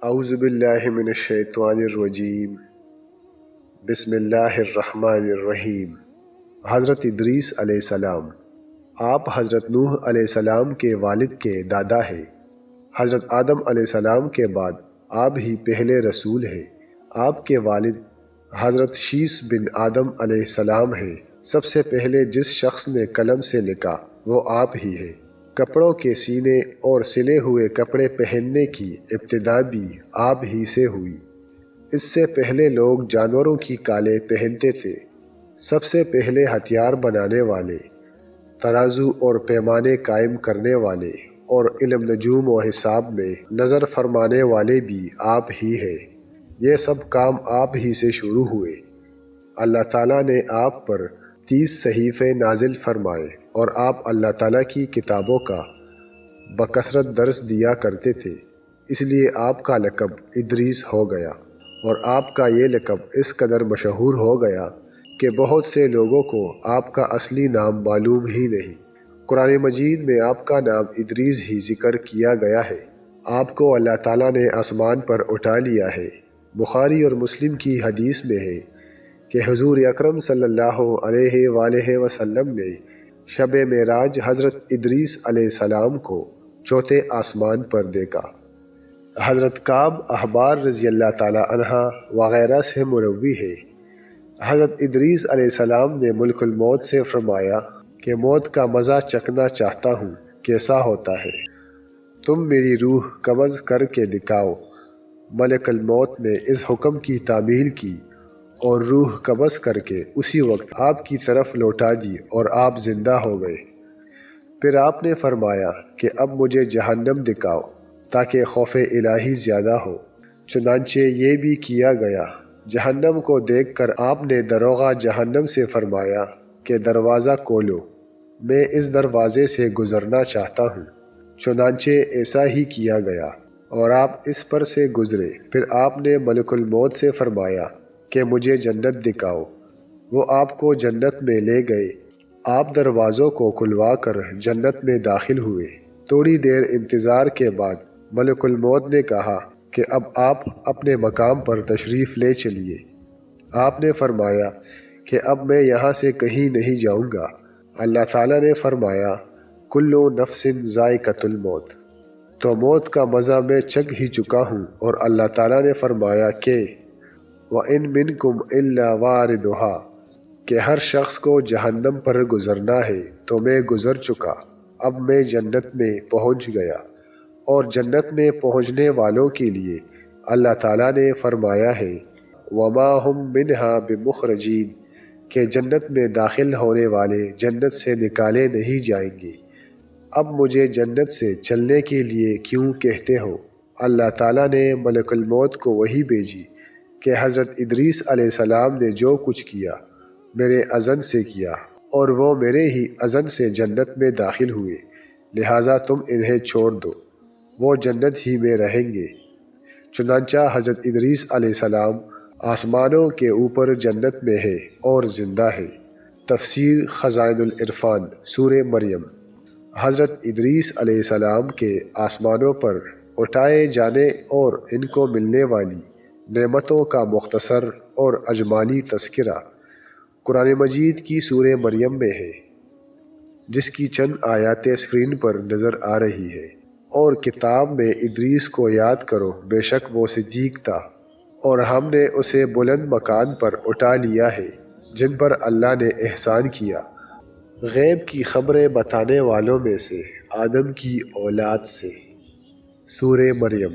اعوذ باللہ من الشیطان الرجیم، بسم اللہ الرحمن الرحیم۔ حضرت ادریس علیہ السلام، آپ حضرت نوح علیہ السلام کے والد کے دادا ہیں۔ حضرت آدم علیہ السلام کے بعد آپ ہی پہلے رسول ہیں۔ آپ کے والد حضرت شیث بن آدم علیہ السلام ہیں۔ سب سے پہلے جس شخص نے قلم سے لکھا وہ آپ ہی ہیں۔ کپڑوں کے سینے اور سلے ہوئے کپڑے پہننے کی ابتدا بھی آپ ہی سے ہوئی۔ اس سے پہلے لوگ جانوروں کی کالیں پہنتے تھے۔ سب سے پہلے ہتھیار بنانے والے، ترازو اور پیمانے قائم کرنے والے اور علم نجوم و حساب میں نظر فرمانے والے بھی آپ ہی ہیں۔ یہ سب کام آپ ہی سے شروع ہوئے۔ اللہ تعالیٰ نے آپ پر 30 صحیفے نازل فرمائے اور آپ اللہ تعالیٰ کی کتابوں کا بکثرت درس دیا کرتے تھے، اس لیے آپ کا لقب ادریس ہو گیا، اور آپ کا یہ لقب اس قدر مشہور ہو گیا کہ بہت سے لوگوں کو آپ کا اصلی نام معلوم ہی نہیں۔ قرآن مجید میں آپ کا نام ادریس ہی ذکر کیا گیا ہے۔ آپ کو اللہ تعالیٰ نے آسمان پر اٹھا لیا ہے۔ بخاری اور مسلم کی حدیث میں ہے کہ حضور اکرم صلی اللہ علیہ وآلہ وسلم نے شب معراج حضرت ادریس علیہ السلام کو چوتھے آسمان پر دیکھا۔ حضرت کعب احبار رضی اللہ تعالی عنہ وغیرہ سے مروی ہے، حضرت ادریس علیہ السلام نے ملک الموت سے فرمایا کہ موت کا مزہ چکھنا چاہتا ہوں، کیسا ہوتا ہے؟ تم میری روح قبض کر کے دکھاؤ۔ ملک الموت نے اس حکم کی تعمیل کی اور روح قبض کر کے اسی وقت آپ کی طرف لوٹا دی اور آپ زندہ ہو گئے۔ پھر آپ نے فرمایا کہ اب مجھے جہنم دکھاؤ تاکہ خوف الہی زیادہ ہو۔ چنانچہ یہ بھی کیا گیا۔ جہنم کو دیکھ کر آپ نے داروغہ جہنم سے فرمایا کہ دروازہ کھولو، میں اس دروازے سے گزرنا چاہتا ہوں۔ چنانچہ ایسا ہی کیا گیا اور آپ اس پر سے گزرے۔ پھر آپ نے ملک الموت سے فرمایا کہ مجھے جنت دکھاؤ۔ وہ آپ کو جنت میں لے گئے۔ آپ دروازوں کو کھلوا کر جنت میں داخل ہوئے۔ تھوڑی دیر انتظار کے بعد ملک الموت نے کہا کہ اب آپ اپنے مقام پر تشریف لے چلیے۔ آپ نے فرمایا کہ اب میں یہاں سے کہیں نہیں جاؤں گا۔ اللہ تعالیٰ نے فرمایا کل نفس ذائقۃ الموت، تو موت کا مزہ میں چکھ ہی چکا ہوں۔ اور اللہ تعالیٰ نے فرمایا کہ وَإِن مِّنكُمْ إِلَّا وَارِدُهَا، کہ ہر شخص کو جہنم پر گزرنا ہے، تو میں گزر چکا، اب میں جنت میں پہنچ گیا۔ اور جنت میں پہنچنے والوں کے لیے اللہ تعالیٰ نے فرمایا ہے وَمَا هُم مِّنْهَا بِمُخْرَجِينَ، کہ جنت میں داخل ہونے والے جنت سے نکالے نہیں جائیں گے۔ اب مجھے جنت سے چلنے کے لیے کیوں کہتے ہو؟ اللہ تعالیٰ نے ملک الموت کو وحی بھیجی کہ حضرت ادریس علیہ السلام نے جو کچھ کیا میرے اذن سے کیا، اور وہ میرے ہی اذن سے جنت میں داخل ہوئے، لہٰذا تم انہیں چھوڑ دو، وہ جنت ہی میں رہیں گے۔ چنانچہ حضرت ادریس علیہ السلام آسمانوں کے اوپر جنت میں ہے اور زندہ ہے۔ تفسیر خزائن العرفان، سورہ مریم۔ حضرت ادریس علیہ السلام کے آسمانوں پر اٹھائے جانے اور ان کو ملنے والی نعمتوں کا مختصر اور اجمالی تذکرہ قرآن مجید کی سورہ مریم میں ہے، جس کی چند آیات اسکرین پر نظر آ رہی ہے۔ اور کتاب میں ادریس کو یاد کرو، بے شک وہ صدیق تھا، اور ہم نے اسے بلند مکان پر اٹھا لیا ہے، جن پر اللہ نے احسان کیا، غیب کی خبریں بتانے والوں میں سے آدم کی اولاد سے۔ سورہ مریم۔